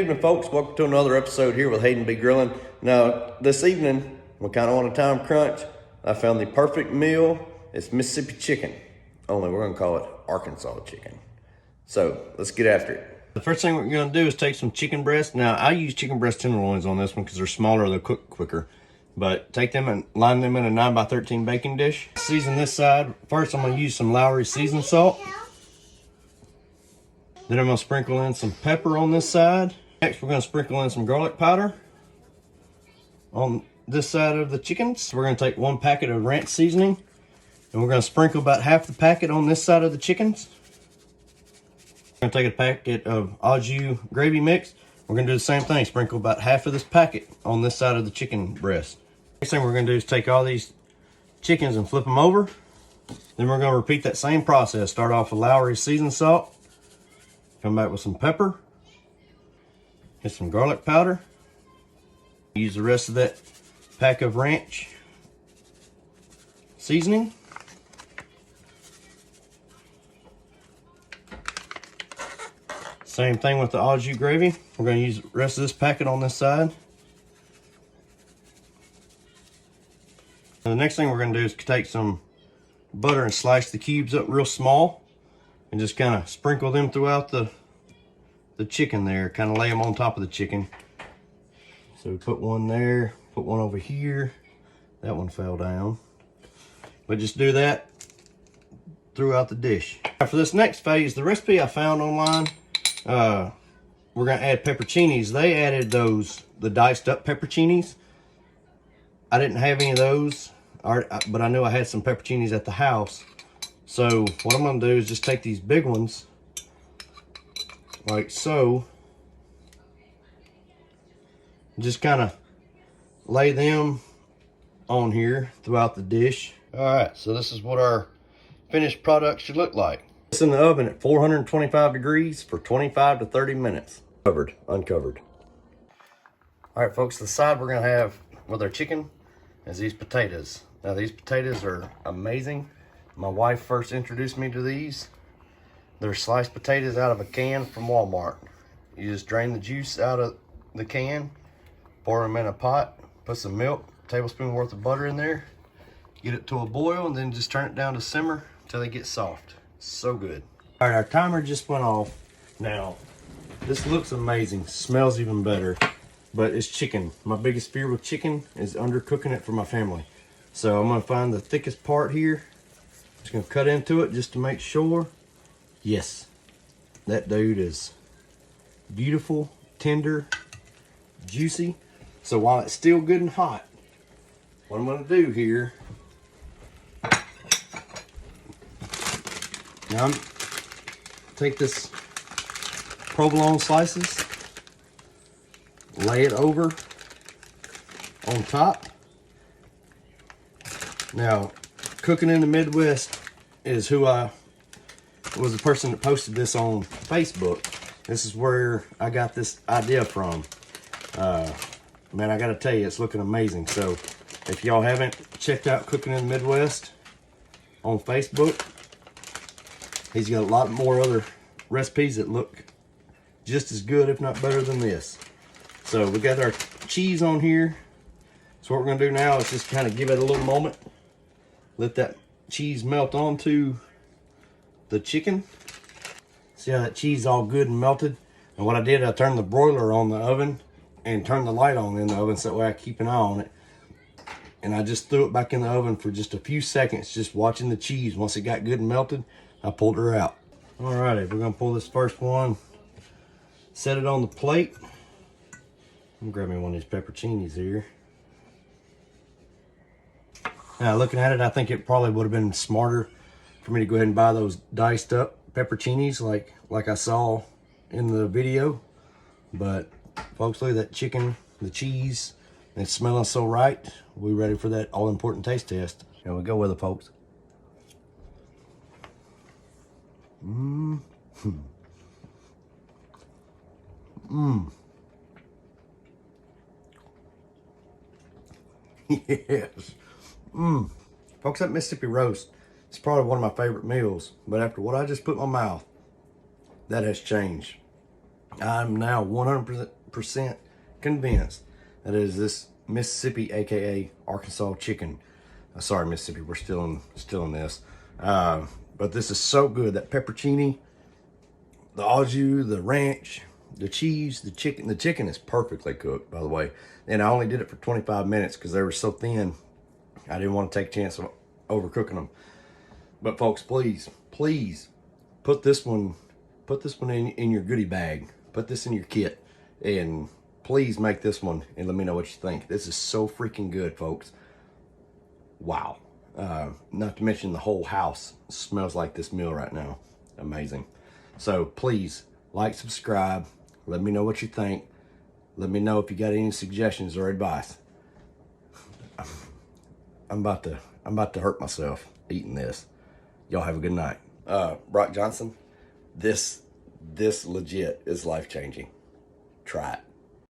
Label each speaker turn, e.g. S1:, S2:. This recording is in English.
S1: Good evening, folks. Welcome to another episode here with Hayden B. Grilling. Now, this evening, we're kind of on a time crunch. I found the perfect meal. It's Mississippi chicken. Only we're going to call it Arkansas chicken. So, let's get after it. The first thing we're going to do is take some chicken breast. Now, I use chicken breast tenderloins on this one because they're smaller, they'll cook quicker. But take them and line them in a 9x13 baking dish. Season this side. First, I'm going to use some Lowry seasoned salt. Then I'm going to sprinkle in some pepper on this side. Next, we're going to sprinkle in some garlic powder on this side of the chickens. We're going to take 1 packet of ranch seasoning, and we're going to sprinkle about half the packet on this side of the chickens. We're going to take a packet of au jus gravy mix. We're going to do the same thing, sprinkle about half of this packet on this side of the chicken breast. Next thing we're going to do is take all these chickens and flip them over. Then we're going to repeat that same process. Start off with Lowry seasoned salt, come back with some pepper, get some garlic powder, use the rest of that pack of ranch seasoning. Same thing with the au jus gravy. We're going to use the rest of this packet on this side. And the next thing we're going to do is take some butter and slice the cubes up real small and just kind of sprinkle them throughout the chicken there, kind of lay them on top of the chicken. So we put one there, put one over here. That one fell down. But just do that throughout the dish. Now for this next phase, the recipe I found online, we're gonna add pepperoncinis. They added the diced up pepperoncinis. I didn't have any of those, but I knew I had some pepperoncinis at the house. So what I'm gonna do is just take these big ones, like so, just kind of lay them on here throughout the dish. All right, so this is what our finished product should look like. It's in the oven at 425 degrees for 25 to 30 minutes. Uncovered. All right, folks, the side we're gonna have with our chicken is these potatoes. Now these potatoes are amazing. My wife first introduced me to these. They're sliced potatoes out of a can from Walmart. You just drain the juice out of the can, pour them in a pot, put some milk, tablespoon worth of butter in there, get it to a boil, and then just turn it down to simmer until they get soft. So good. All right, our timer just went off. Now, this looks amazing, smells even better, but it's chicken. My biggest fear with chicken is undercooking it for my family. So I'm gonna find the thickest part here. Just gonna cut into it just to make sure. Yes, that dude is beautiful, tender, juicy. So while it's still good and hot, what I'm gonna do here, now I'm take this provolone slices, lay it over on top. Now, Cooking in the Midwest is who I was the person that posted this on Facebook. This is where I got this idea from. Man, I gotta tell you, it's looking amazing. So if y'all haven't checked out Cooking in the Midwest on Facebook, he's got a lot more other recipes that look just as good, if not better than this. So we got our cheese on here. So what we're gonna do now is just kind of give it a little moment. Let that cheese melt onto the chicken. See how that cheese is all good and melted? And what I did, I turned the broiler on the oven and turned the light on in the oven so that way I keep an eye on it. And I just threw it back in the oven for just a few seconds, just watching the cheese. Once it got good and melted, I pulled her out. Alrighty, we're gonna pull this first one, set it on the plate. I'm grabbing one of these pepperoncinis here. Now looking at it, I think it probably would have been smarter for me to go ahead and buy those diced up pepperoncinis like I saw in the video. But folks, look at that chicken, the cheese, and it's smelling so right. We're ready for that all-important taste test. Here we go with it, folks. Yes. Folks, that Mississippi roast is probably one of my favorite meals, but after what I just put in my mouth, that has changed. I'm now 100% convinced that it is this Mississippi, aka Arkansas chicken. Sorry, Mississippi, we're still in this. But this is so good. That peppercini, the au jus, the ranch, the cheese, the chicken. The chicken is perfectly cooked, by the way. And I only did it for 25 minutes because they were so thin. I didn't want to take a chance of overcooking them. But folks, please put this one in your goodie bag. Put this in your kit, and please make this one and let me know what you think. This is so freaking good, folks. Wow. Not to mention the whole house smells like this meal right now. Amazing. So please like, subscribe. Let me know what you think. Let me know if you got any suggestions or advice. I'm about to hurt myself eating this. Y'all have a good night. Brock Johnson, this legit is life-changing. Try it.